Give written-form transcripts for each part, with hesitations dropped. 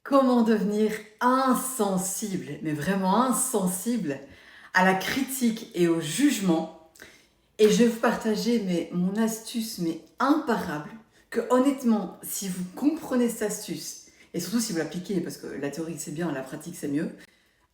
Comment devenir insensible, mais vraiment insensible à la critique et au jugement. Et je vais vous partager mon astuce imparable, que honnêtement, si vous comprenez cette astuce, et surtout si vous l'appliquez, parce que la théorie c'est bien, la pratique c'est mieux,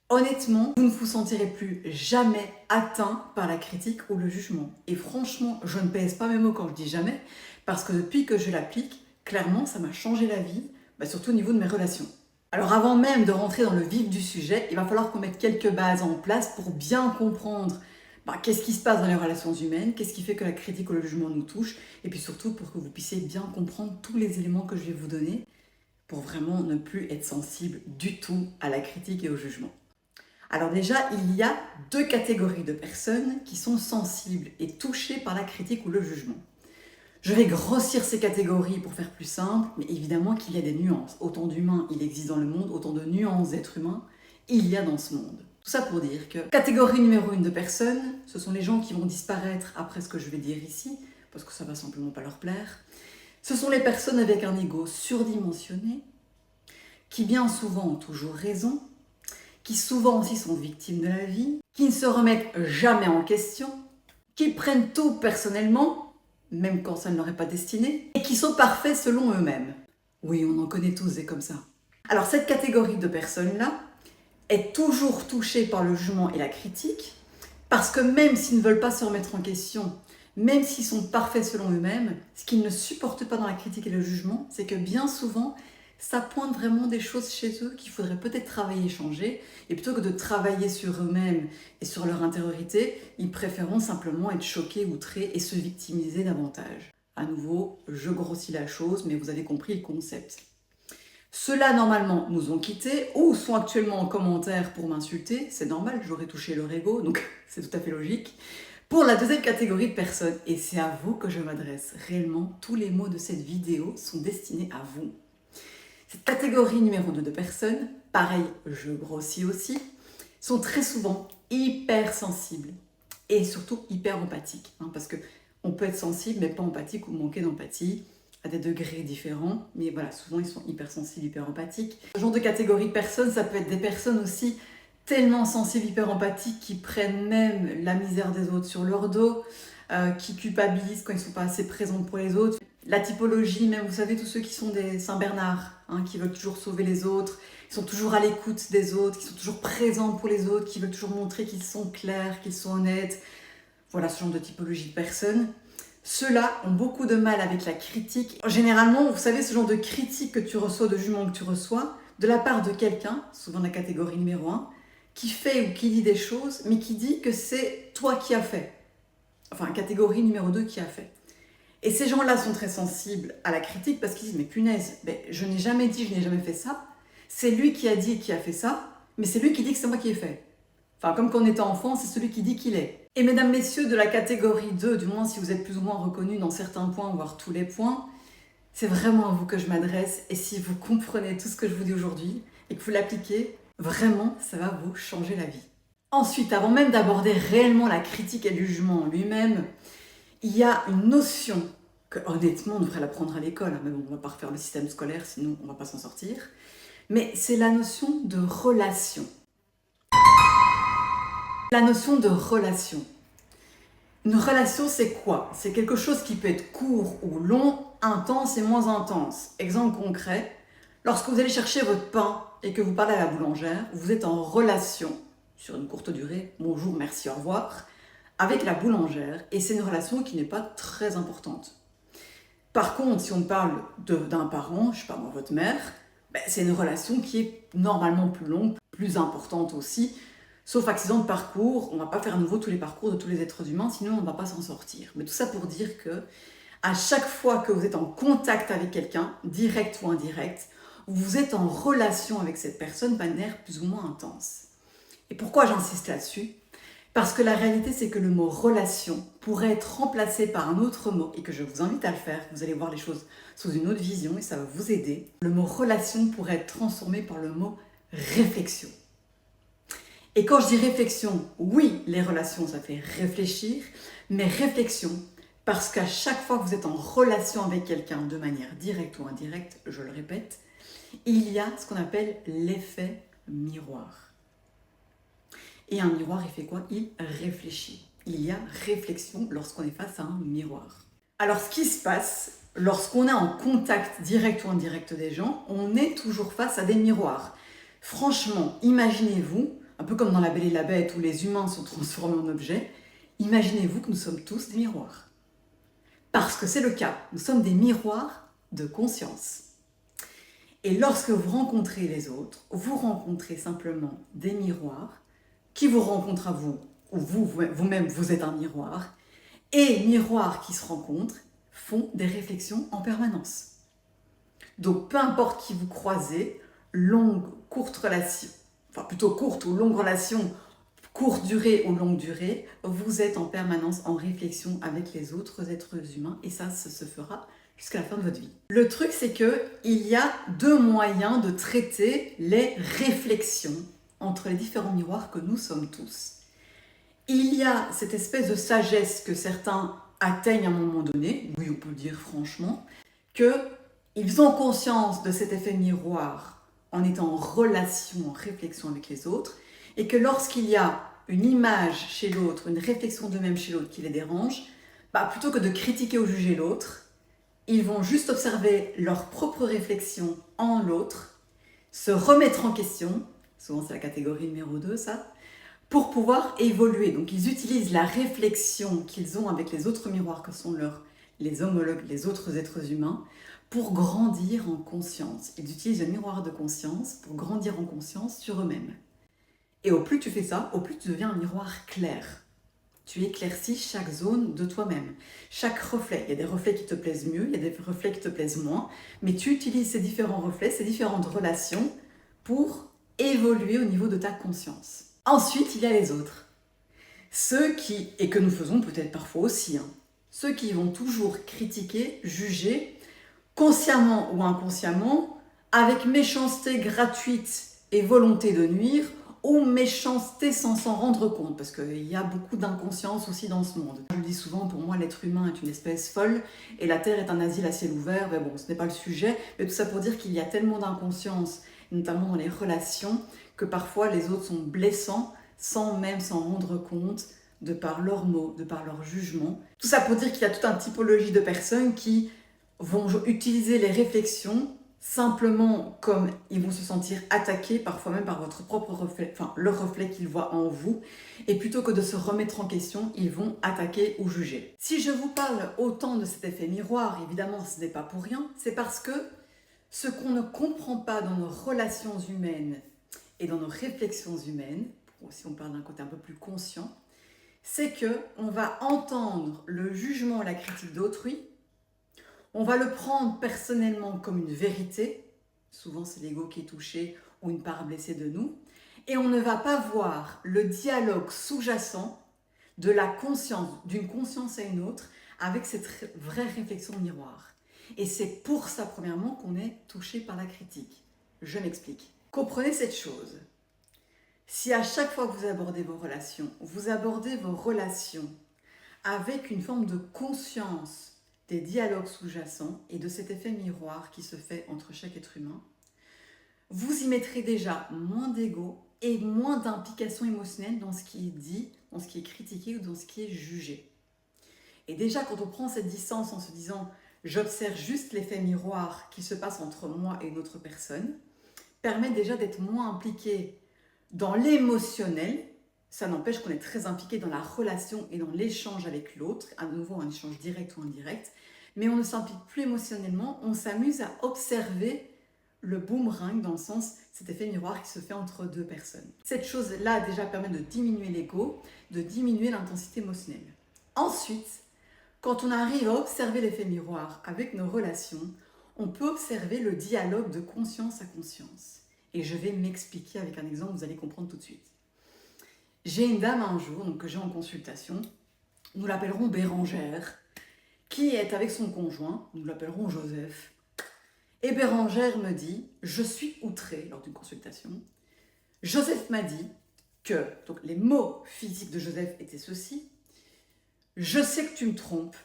honnêtement, vous ne vous sentirez plus jamais atteint par la critique ou le jugement. Et franchement, je ne pèse pas mes mots quand je dis jamais, parce que depuis que je l'applique, clairement, ça m'a changé la vie, surtout au niveau de mes relations. Alors avant même de rentrer dans le vif du sujet, il va falloir qu'on mette quelques bases en place pour bien comprendre qu'est-ce qui se passe dans les relations humaines, qu'est-ce qui fait que la critique ou le jugement nous touche, et puis surtout pour que vous puissiez bien comprendre tous les éléments que je vais vous donner pour vraiment ne plus être sensible du tout à la critique et au jugement. Alors déjà, il y a deux catégories de personnes qui sont sensibles et touchées par la critique ou le jugement. Je vais grossir ces catégories pour faire plus simple, mais évidemment qu'il y a des nuances. Autant d'humains il existe dans le monde, autant de nuances d'êtres humains il y a dans ce monde. Tout ça pour dire que catégorie numéro 1 de personnes, ce sont les gens qui vont disparaître après ce que je vais dire ici, parce que ça va simplement pas leur plaire. Ce sont les personnes avec un ego surdimensionné, qui bien souvent ont toujours raison, qui souvent aussi sont victimes de la vie, qui ne se remettent jamais en question, qui prennent tout personnellement, même quand ça ne leur est pas destiné, et qui sont parfaits selon eux-mêmes. Oui, on en connaît tous des comme ça. Alors cette catégorie de personnes-là est toujours touchée par le jugement et la critique, parce que même s'ils ne veulent pas se remettre en question, même s'ils sont parfaits selon eux-mêmes, ce qu'ils ne supportent pas dans la critique et le jugement, c'est que bien souvent, ça pointe vraiment des choses chez eux qu'il faudrait peut-être travailler et changer. Et plutôt que de travailler sur eux-mêmes et sur leur intériorité, ils préfèrent simplement être choqués, outrés et se victimiser davantage. À nouveau, je grossis la chose, mais vous avez compris le concept. Ceux-là, normalement, nous ont quittés ou sont actuellement en commentaire pour m'insulter. C'est normal, j'aurais touché leur ego, donc c'est tout à fait logique. Pour la deuxième catégorie de personnes, et c'est à vous que je m'adresse, réellement, tous les mots de cette vidéo sont destinés à vous. Cette catégorie numéro 2 de personnes, pareil, je grossis aussi, sont très souvent hyper sensibles et surtout hyper empathiques. Parce qu'on peut être sensible mais pas empathique ou manquer d'empathie à des degrés différents. Mais voilà, souvent ils sont hyper sensibles, hyper empathiques. Ce genre de catégorie de personnes, ça peut être des personnes aussi tellement sensibles, hyper empathiques qui prennent même la misère des autres sur leur dos, qui culpabilisent quand ils ne sont pas assez présents pour les autres. La typologie, même vous savez, tous ceux qui sont des Saint-Bernard, qui veulent toujours sauver les autres, qui sont toujours à l'écoute des autres, qui sont toujours présents pour les autres, qui veulent toujours montrer qu'ils sont clairs, qu'ils sont honnêtes. Voilà ce genre de typologie de personnes. Ceux-là ont beaucoup de mal avec la critique. Généralement, vous savez, ce genre de critique que tu reçois, de jugement que tu reçois, de la part de quelqu'un, souvent la catégorie numéro 1, qui fait ou qui dit des choses, mais qui dit que c'est toi qui as fait. Enfin, catégorie numéro 2 qui a fait. Et ces gens-là sont très sensibles à la critique parce qu'ils disent « Mais punaise, je n'ai jamais dit, je n'ai jamais fait ça. C'est lui qui a dit et qui a fait ça, mais c'est lui qui dit que c'est moi qui ai fait. » Enfin, comme quand on était enfant, c'est celui qui dit qu'il est. Et mesdames, messieurs, de la catégorie 2, du moins si vous êtes plus ou moins reconnus dans certains points, voire tous les points, c'est vraiment à vous que je m'adresse. Et si vous comprenez tout ce que je vous dis aujourd'hui et que vous l'appliquez, vraiment, ça va vous changer la vie. Ensuite, avant même d'aborder réellement la critique et le jugement en lui-même, il y a une notion que, honnêtement, on devrait l'apprendre à l'école, mais bon, on ne va pas refaire le système scolaire, sinon on ne va pas s'en sortir. Mais c'est la notion de relation. La notion de relation. Une relation, c'est quoi? C'est quelque chose qui peut être court ou long, intense et moins intense. Exemple concret, lorsque vous allez chercher votre pain et que vous parlez à la boulangère, vous êtes en relation, sur une courte durée, bonjour, merci, au revoir, avec la boulangère, et c'est une relation qui n'est pas très importante. Par contre, si on parle d'un parent, je ne sais pas moi, votre mère, c'est une relation qui est normalement plus longue, plus importante aussi, sauf accident de parcours, on ne va pas faire à nouveau tous les parcours de tous les êtres humains, sinon on ne va pas s'en sortir. Mais tout ça pour dire que à chaque fois que vous êtes en contact avec quelqu'un, direct ou indirect, vous êtes en relation avec cette personne de manière plus ou moins intense. Et pourquoi j'insiste là-dessus? Parce que la réalité, c'est que le mot « relation » pourrait être remplacé par un autre mot, et que je vous invite à le faire, vous allez voir les choses sous une autre vision et ça va vous aider. Le mot « relation » pourrait être transformé par le mot « réflexion ». Et quand je dis réflexion, oui, les relations, ça fait réfléchir, mais réflexion, parce qu'à chaque fois que vous êtes en relation avec quelqu'un de manière directe ou indirecte, je le répète, il y a ce qu'on appelle l'effet miroir. Et un miroir, il fait quoi? Il réfléchit. Il y a réflexion lorsqu'on est face à un miroir. Alors, ce qui se passe, lorsqu'on est en contact direct ou indirect des gens, on est toujours face à des miroirs. Franchement, imaginez-vous, un peu comme dans La Belle et la Bête où les humains sont transformés en objets, imaginez-vous que nous sommes tous des miroirs. Parce que c'est le cas, nous sommes des miroirs de conscience. Et lorsque vous rencontrez les autres, vous rencontrez simplement des miroirs qui vous rencontrent à vous, ou vous-même vous êtes un miroir, et miroirs qui se rencontrent font des réflexions en permanence. Donc peu importe qui vous croisez, longue, courte relation, enfin plutôt courte ou longue relation, courte durée ou longue durée, vous êtes en permanence en réflexion avec les autres êtres humains et ça se fera jusqu'à la fin de votre vie. Le truc, c'est qu'il y a deux moyens de traiter les réflexions entre les différents miroirs que nous sommes tous. Il y a cette espèce de sagesse que certains atteignent à un moment donné, oui on peut le dire franchement, qu'ils ont conscience de cet effet miroir en étant en relation, en réflexion avec les autres, et que lorsqu'il y a une image chez l'autre, une réflexion d'eux-mêmes chez l'autre qui les dérange, plutôt que de critiquer ou juger l'autre, ils vont juste observer leur propre réflexion en l'autre, se remettre en question, souvent c'est la catégorie numéro 2 ça, pour pouvoir évoluer. Donc ils utilisent la réflexion qu'ils ont avec les autres miroirs que sont les homologues, les autres êtres humains, pour grandir en conscience. Ils utilisent le miroir de conscience pour grandir en conscience sur eux-mêmes. Et au plus tu fais ça, au plus tu deviens un miroir clair. Tu éclaircis chaque zone de toi-même, chaque reflet. Il y a des reflets qui te plaisent mieux, il y a des reflets qui te plaisent moins, mais tu utilises ces différents reflets, ces différentes relations pour évoluer au niveau de ta conscience. Ensuite, il y a les autres. Ceux qui, et que nous faisons peut-être parfois aussi, ceux qui vont toujours critiquer, juger, consciemment ou inconsciemment, avec méchanceté gratuite et volonté de nuire, ou méchanceté sans s'en rendre compte, parce qu'il y a beaucoup d'inconscience aussi dans ce monde. Je le dis souvent, pour moi, l'être humain est une espèce folle, et la Terre est un asile à ciel ouvert, mais bon, ce n'est pas le sujet, mais tout ça pour dire qu'il y a tellement d'inconscience, notamment dans les relations, que parfois les autres sont blessants, sans même s'en rendre compte, de par leurs mots, de par leur jugement. Tout ça pour dire qu'il y a toute une typologie de personnes qui vont utiliser les réflexions simplement comme ils vont se sentir attaqués, parfois même par votre propre reflet, enfin le reflet qu'ils voient en vous, et plutôt que de se remettre en question, ils vont attaquer ou juger. Si je vous parle autant de cet effet miroir, évidemment ce n'est pas pour rien, c'est parce que ce qu'on ne comprend pas dans nos relations humaines et dans nos réflexions humaines, si on parle d'un côté un peu plus conscient, c'est qu'on va entendre le jugement, la critique d'autrui. On va le prendre personnellement comme une vérité, souvent c'est l'ego qui est touché ou une part blessée de nous, et on ne va pas voir le dialogue sous-jacent de la conscience, d'une conscience à une autre, avec cette vraie réflexion miroir. Et c'est pour ça, premièrement, qu'on est touché par la critique. Je m'explique. Comprenez cette chose. Si à chaque fois que vous abordez vos relations avec une forme de conscience des dialogues sous-jacents et de cet effet miroir qui se fait entre chaque être humain, vous y mettrez déjà moins d'ego et moins d'implication émotionnelle dans ce qui est dit, dans ce qui est critiqué ou dans ce qui est jugé. Et déjà, quand on prend cette distance en se disant « j'observe juste l'effet miroir qui se passe entre moi et une autre personne », permet déjà d'être moins impliqué dans l'émotionnel. Ça n'empêche qu'on est très impliqué dans la relation et dans l'échange avec l'autre, à nouveau un échange direct ou indirect, mais on ne s'implique plus émotionnellement, on s'amuse à observer le boomerang, dans le sens, cet effet miroir qui se fait entre deux personnes. Cette chose-là déjà permet de diminuer l'ego, de diminuer l'intensité émotionnelle. Ensuite, quand on arrive à observer l'effet miroir avec nos relations, on peut observer le dialogue de conscience à conscience. Et je vais m'expliquer avec un exemple, vous allez comprendre tout de suite. J'ai une dame un jour, donc que j'ai en consultation, nous l'appellerons Bérangère, qui est avec son conjoint, nous l'appellerons Joseph. Et Bérangère me dit, je suis outrée lors d'une consultation. Joseph m'a dit que, donc les mots physiques de Joseph étaient ceux-ci, je sais que tu me trompes.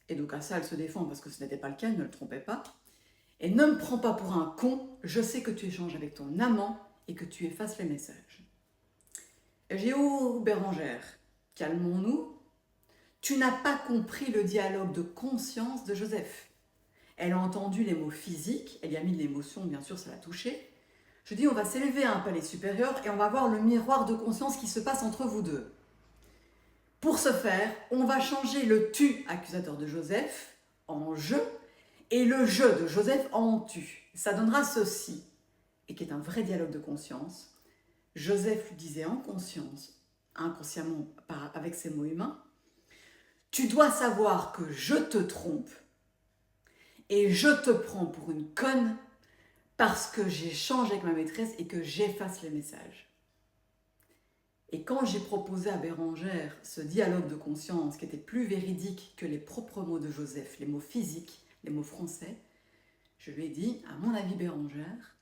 Et donc à ça, elle se défend parce que ce n'était pas le cas, elle ne le trompait pas. Et ne me prends pas pour un con, je sais que tu échanges avec ton amant et que tu effaces les messages. Et j'ai dit, oh Bérangère, calmons-nous. Tu n'as pas compris le dialogue de conscience de Joseph. Elle a entendu les mots physiques, elle y a mis de l'émotion, bien sûr, ça l'a touchée. Je dis, on va s'élever à un palais supérieur et on va voir le miroir de conscience qui se passe entre vous deux. Pour ce faire, on va changer le tu accusateur de Joseph en je et le je de Joseph en tu. Ça donnera ceci, et qui est un vrai dialogue de conscience. Joseph lui disait en conscience, inconsciemment avec ses mots humains, tu dois savoir que je te trompe et je te prends pour une conne parce que j'échange avec ma maîtresse et que j'efface les messages. Et quand j'ai proposé à Bérangère ce dialogue de conscience qui était plus véridique que les propres mots de Joseph, les mots physiques, les mots français, je lui ai dit, à mon avis Bérangère,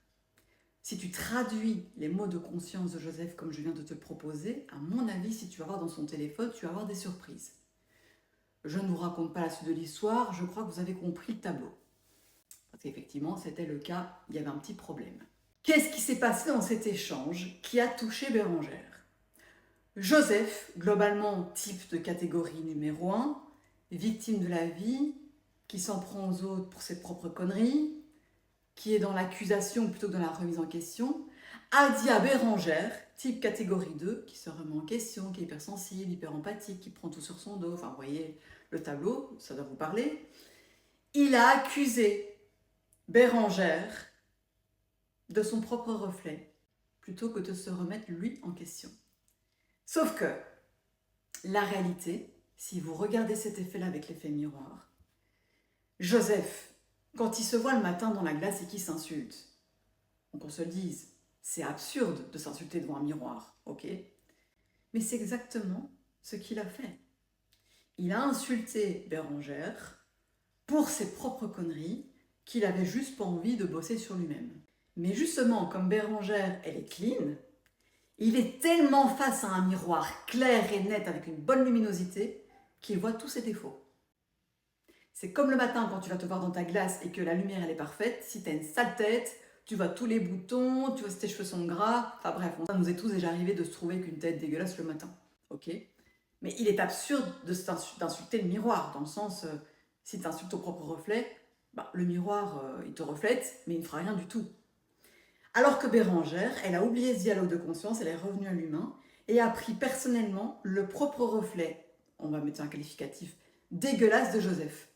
si tu traduis les mots de conscience de Joseph comme je viens de te le proposer, à mon avis, si tu vas voir dans son téléphone, tu vas avoir des surprises. Je ne vous raconte pas la suite de l'histoire, je crois que vous avez compris le tableau. Parce qu'effectivement, c'était le cas, il y avait un petit problème. Qu'est-ce qui s'est passé dans cet échange qui a touché Bérangère? Joseph, globalement type de catégorie numéro 1, victime de la vie, qui s'en prend aux autres pour ses propres conneries, qui est dans l'accusation plutôt que dans la remise en question, a dit à Bérangère, type catégorie 2, qui se remet en question, qui est hypersensible, hyper empathique, qui prend tout sur son dos, enfin vous voyez le tableau, ça doit vous parler, il a accusé Bérangère de son propre reflet, plutôt que de se remettre lui en question. Sauf que la réalité, si vous regardez cet effet-là avec l'effet miroir, Joseph, quand il se voit le matin dans la glace et qu'il s'insulte, donc on se le dise, c'est absurde de s'insulter devant un miroir, ok? Mais c'est exactement ce qu'il a fait. Il a insulté Bérangère pour ses propres conneries qu'il avait juste pas envie de bosser sur lui-même. Mais justement, comme Bérangère, elle est clean, il est tellement face à un miroir clair et net avec une bonne luminosité qu'il voit tous ses défauts. C'est comme le matin quand tu vas te voir dans ta glace et que la lumière elle est parfaite, si tu as une sale tête, tu vois tous les boutons, tu vois si tes cheveux sont gras, enfin bref, ça nous est tous déjà arrivé de se trouver avec une tête dégueulasse le matin, ok? Mais il est absurde d'insulter le miroir, dans le sens, si tu insultes ton propre reflet, bah, le miroir il te reflète, mais il ne fera rien du tout. Alors que Bérangère, elle a oublié ce dialogue de conscience, elle est revenue à l'humain et a pris personnellement le propre reflet, on va mettre un qualificatif, dégueulasse de Joseph.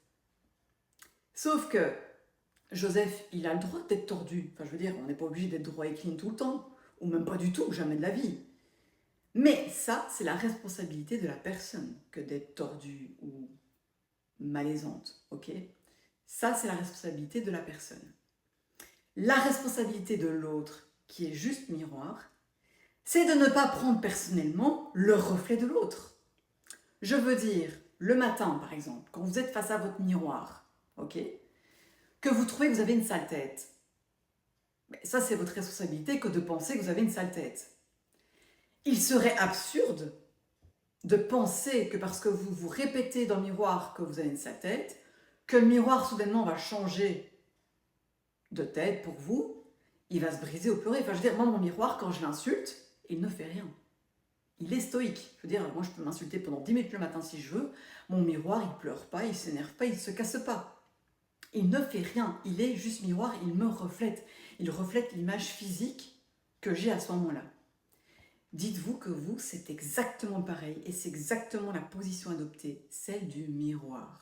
Sauf que Joseph, il a le droit d'être tordu. Enfin, je veux dire, on n'est pas obligé d'être droit et clean tout le temps, ou même pas du tout, jamais de la vie. Mais ça, c'est la responsabilité de la personne que d'être tordue ou malaisante, ok? Ça, c'est la responsabilité de la personne. La responsabilité de l'autre, qui est juste miroir, c'est de ne pas prendre personnellement le reflet de l'autre. Je veux dire, le matin, par exemple, quand vous êtes face à votre miroir, ok, que vous trouvez que vous avez une sale tête, mais ça, c'est votre responsabilité que de penser que vous avez une sale tête. Il serait absurde de penser que parce que vous vous répétez dans le miroir que vous avez une sale tête, que le miroir soudainement va changer de tête pour vous, il va se briser au pleurer. Enfin, je veux dire, moi, mon miroir, quand je l'insulte, il ne fait rien. Il est stoïque. Je veux dire, moi, je peux m'insulter pendant 10 minutes le matin si je veux. Mon miroir, il pleure pas, il s'énerve pas, il se casse pas. Il ne fait rien. Il est juste miroir, il me reflète. Il reflète l'image physique que j'ai à ce moment-là. Dites-vous que vous, c'est exactement pareil et c'est exactement la position adoptée, celle du miroir.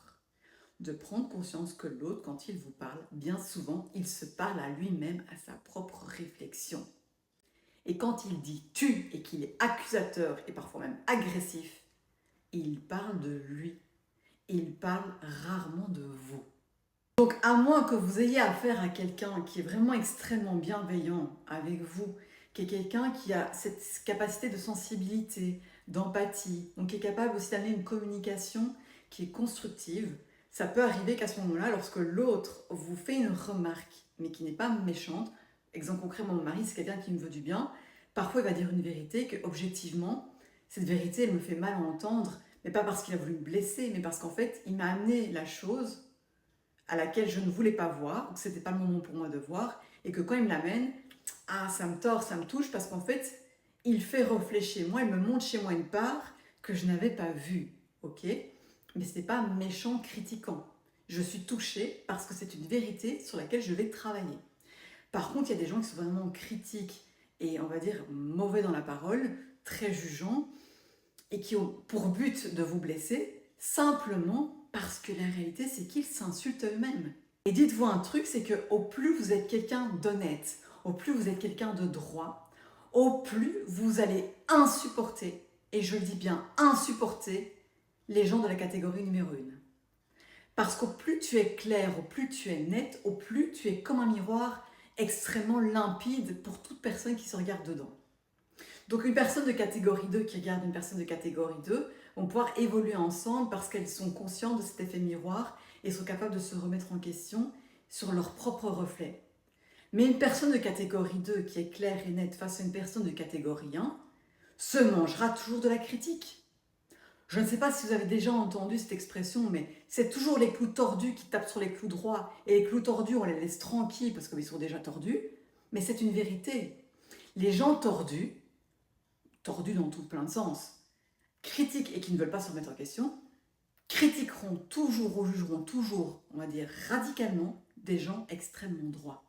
De prendre conscience que l'autre, quand il vous parle, bien souvent, il se parle à lui-même, à sa propre réflexion. Et quand il dit tu et qu'il est accusateur et parfois même agressif, il parle de lui. Il parle rarement de vous. Donc à moins que vous ayez affaire à quelqu'un qui est vraiment extrêmement bienveillant avec vous, qui est quelqu'un qui a cette capacité de sensibilité, d'empathie, donc qui est capable aussi d'amener une communication qui est constructive, ça peut arriver qu'à ce moment-là, lorsque l'autre vous fait une remarque, mais qui n'est pas méchante, exemple concret, mon mari, c'est quelqu'un qui me veut du bien, parfois il va dire une vérité que, objectivement, cette vérité, elle me fait mal à entendre, mais pas parce qu'il a voulu me blesser, mais parce qu'en fait, il m'a amené la chose à laquelle je ne voulais pas voir, ou que c'était pas le moment pour moi de voir, et que quand il me l'amène, ah, ça me tord, ça me touche, parce qu'en fait, il fait reflet chez moi, il me montre chez moi une part que je n'avais pas vue, ok? Mais ce n'est pas méchant, critiquant. Je suis touchée parce que c'est une vérité sur laquelle je vais travailler. Par contre, il y a des gens qui sont vraiment critiques et on va dire mauvais dans la parole, très jugeants, et qui ont pour but de vous blesser, simplement parce que la réalité, c'est qu'ils s'insultent eux-mêmes. Et dites-vous un truc, c'est que au plus vous êtes quelqu'un d'honnête, au plus vous êtes quelqu'un de droit, au plus vous allez insupporter, et je le dis bien insupporter, les gens de la catégorie numéro 1. Parce qu'au plus tu es clair, au plus tu es net, au plus tu es comme un miroir extrêmement limpide pour toute personne qui se regarde dedans. Donc une personne de catégorie 2 qui regarde une personne de catégorie 2 vont pouvoir évoluer ensemble parce qu'elles sont conscientes de cet effet miroir et sont capables de se remettre en question sur leur propre reflet. Mais une personne de catégorie 2 qui est claire et nette face à une personne de catégorie 1 se mangera toujours de la critique. Je ne sais pas si vous avez déjà entendu cette expression, mais c'est toujours les clous tordus qui tapent sur les clous droits. Et les clous tordus, on les laisse tranquilles parce qu'ils sont déjà tordus. Mais c'est une vérité. Les gens tordus, tordus dans tout plein de sens, critiquent et qui ne veulent pas se remettre en question, critiqueront toujours ou jugeront toujours, on va dire radicalement, des gens extrêmement droits.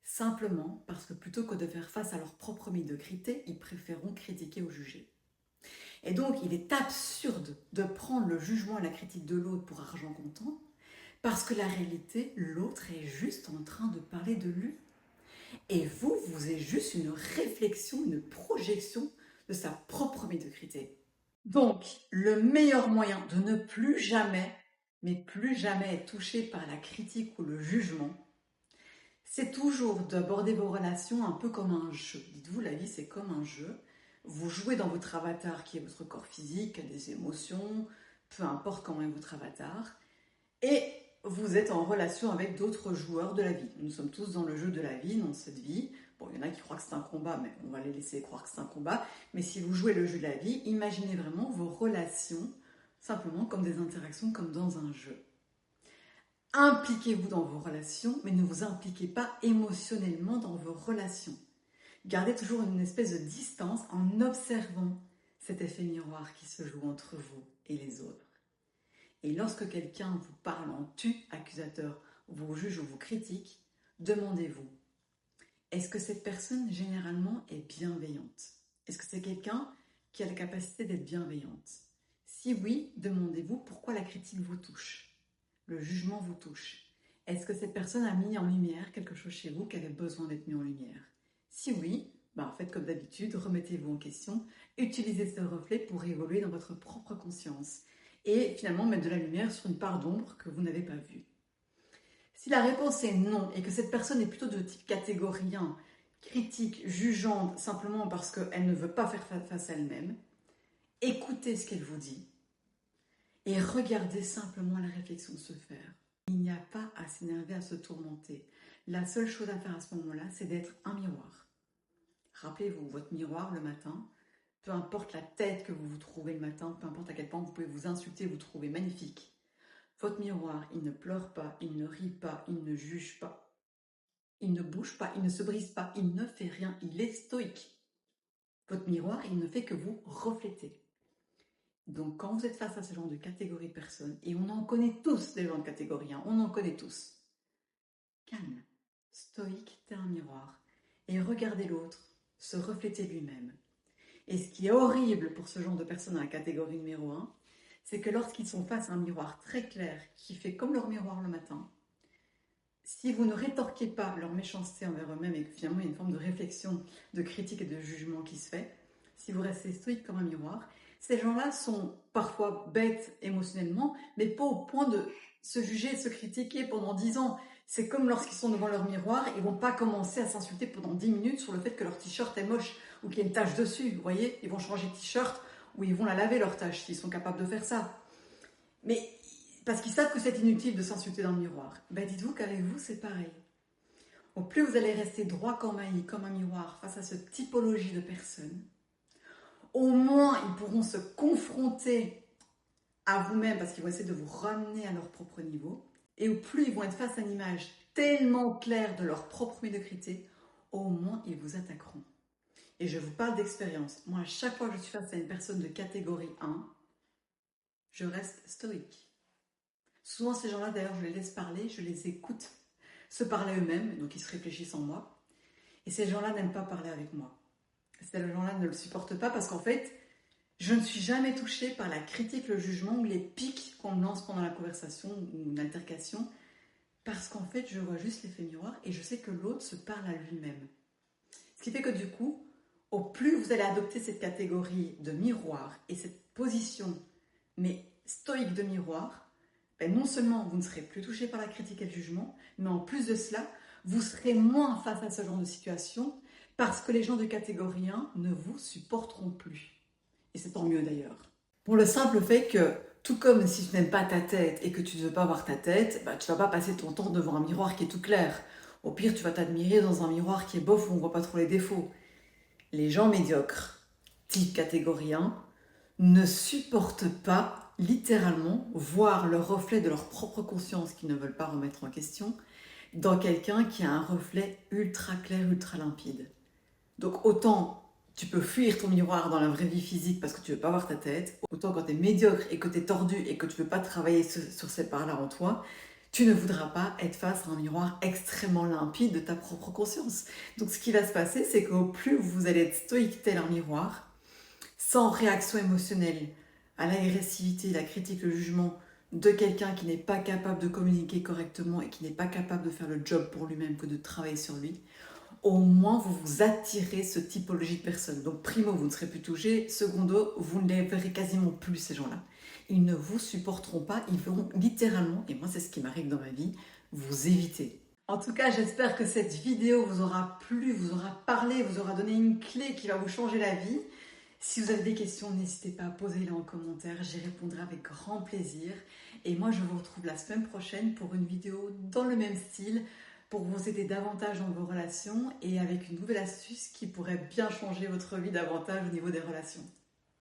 Simplement parce que plutôt que de faire face à leur propre médiocrité, ils préféreront critiquer ou juger. Et donc, il est absurde de prendre le jugement et la critique de l'autre pour argent comptant, parce que la réalité, l'autre est juste en train de parler de lui. Et vous, vous êtes juste une réflexion, une projection de sa propre médiocrité. Donc, le meilleur moyen de ne plus jamais, mais plus jamais être touché par la critique ou le jugement, c'est toujours d'aborder vos relations un peu comme un jeu. Dites-vous, la vie, c'est comme un jeu. Vous jouez dans votre avatar qui est votre corps physique, des émotions, peu importe comment est votre avatar. Et vous êtes en relation avec d'autres joueurs de la vie. Nous sommes tous dans le jeu de la vie, dans cette vie. Bon, il y en a qui croient que c'est un combat, mais on va les laisser croire que c'est un combat. Mais si vous jouez le jeu de la vie, imaginez vraiment vos relations simplement comme des interactions, comme dans un jeu. Impliquez-vous dans vos relations, mais ne vous impliquez pas émotionnellement dans vos relations. Gardez toujours une espèce de distance en observant cet effet miroir qui se joue entre vous et les autres. Et lorsque quelqu'un vous parle en tu accusateur, vous juge ou vous critique, demandez-vous, est-ce que cette personne généralement est bienveillante? Est-ce que c'est quelqu'un qui a la capacité d'être bienveillante? Si oui, demandez-vous pourquoi la critique vous touche, le jugement vous touche. Est-ce que cette personne a mis en lumière quelque chose chez vous qui avait besoin d'être mis en lumière? Si oui, faites comme d'habitude, remettez-vous en question, utilisez ce reflet pour évoluer dans votre propre conscience et finalement mettre de la lumière sur une part d'ombre que vous n'avez pas vue. Si la réponse est non et que cette personne est plutôt de type catégorien, critique, jugeante, simplement parce qu'elle ne veut pas faire face à elle-même, écoutez ce qu'elle vous dit et regardez simplement la réflexion se faire. Il n'y a pas à s'énerver, à se tourmenter. La seule chose à faire à ce moment-là, c'est d'être un miroir. Rappelez-vous, votre miroir le matin, peu importe la tête que vous vous trouvez le matin, peu importe à quel point vous pouvez vous insulter, vous trouver magnifique. Votre miroir, il ne pleure pas, il ne rit pas, il ne juge pas, il ne bouge pas, il ne se brise pas, il ne fait rien, il est stoïque. Votre miroir, il ne fait que vous refléter. Donc quand vous êtes face à ce genre de catégorie de personnes, et on en connaît tous des gens de catégorie 1, on en connaît tous, calme, stoïque, t'es un miroir, et regardez l'autre se refléter lui-même. Et ce qui est horrible pour ce genre de personnes dans la catégorie numéro 1, c'est que lorsqu'ils sont face à un miroir très clair qui fait comme leur miroir le matin, si vous ne rétorquez pas leur méchanceté envers eux-mêmes et que finalement il y a une forme de réflexion, de critique et de jugement qui se fait, si vous restez stoïque comme un miroir, ces gens-là sont parfois bêtes émotionnellement, mais pas au point de se juger, se critiquer pendant 10 ans. C'est comme lorsqu'ils sont devant leur miroir, ils vont pas commencer à s'insulter pendant 10 minutes sur le fait que leur t-shirt est moche ou qu'il y a une tache dessus, vous voyez. Ils vont changer de t-shirt ou ils vont la laver leur tache s'ils sont capables de faire ça. Mais parce qu'ils savent que c'est inutile de s'insulter dans le miroir. Dites-vous qu'avec vous, c'est pareil. Au plus vous allez rester droit comme un miroir face à cette typologie de personnes, au moins ils pourront se confronter à vous-même parce qu'ils vont essayer de vous ramener à leur propre niveau. et au plus ils vont être face à une image tellement claire de leur propre médiocrité, au moins ils vous attaqueront. Et je vous parle d'expérience. Moi, à chaque fois que je suis face à une personne de catégorie 1, je reste stoïque. Souvent, ces gens-là, d'ailleurs, je les laisse parler, je les écoute se parler eux-mêmes, donc ils se réfléchissent en moi. Et ces gens-là n'aiment pas parler avec moi. Ces gens-là ne le supportent pas parce qu'en fait, je ne suis jamais touchée par la critique, le jugement ou les pics qu'on me lance pendant la conversation ou une altercation, parce qu'en fait, je vois juste l'effet miroir et je sais que l'autre se parle à lui-même. Ce qui fait que du coup, au plus vous allez adopter cette catégorie de miroir et cette position, mais stoïque de miroir, ben non seulement vous ne serez plus touché par la critique et le jugement, mais en plus de cela, vous serez moins face à ce genre de situation parce que les gens de catégorie 1 ne vous supporteront plus. Et c'est tant mieux d'ailleurs. Pour le simple fait que, tout comme si tu n'aimes pas ta tête et que tu ne veux pas voir ta tête, bah, tu ne vas pas passer ton temps devant un miroir qui est tout clair. Au pire, tu vas t'admirer dans un miroir qui est bof où on ne voit pas trop les défauts. Les gens médiocres, type catégorie 1, ne supportent pas, littéralement, voir le reflet de leur propre conscience qu'ils ne veulent pas remettre en question dans quelqu'un qui a un reflet ultra clair, ultra limpide. Donc autant tu peux fuir ton miroir dans la vraie vie physique parce que tu veux pas voir ta tête, autant quand tu es médiocre et que tu es tordu et que tu veux pas travailler sur ces parts-là en toi, tu ne voudras pas être face à un miroir extrêmement limpide de ta propre conscience. Donc ce qui va se passer, c'est qu'au plus vous allez être stoïque tel un miroir, sans réaction émotionnelle à l'agressivité, la critique, le jugement de quelqu'un qui n'est pas capable de communiquer correctement et qui n'est pas capable de faire le job pour lui-même que de travailler sur lui, au moins vous vous attirez ce typologie de personnes. Donc primo, vous ne serez plus touché. Secondo, vous ne les verrez quasiment plus ces gens-là. Ils ne vous supporteront pas, ils vont littéralement, et moi c'est ce qui m'arrive dans ma vie, vous éviter. En tout cas, j'espère que cette vidéo vous aura plu, vous aura parlé, vous aura donné une clé qui va vous changer la vie. Si vous avez des questions, n'hésitez pas à poser-les en commentaire, j'y répondrai avec grand plaisir. Et moi, je vous retrouve la semaine prochaine pour une vidéo dans le même style, pour vous aider davantage dans vos relations et avec une nouvelle astuce qui pourrait bien changer votre vie davantage au niveau des relations.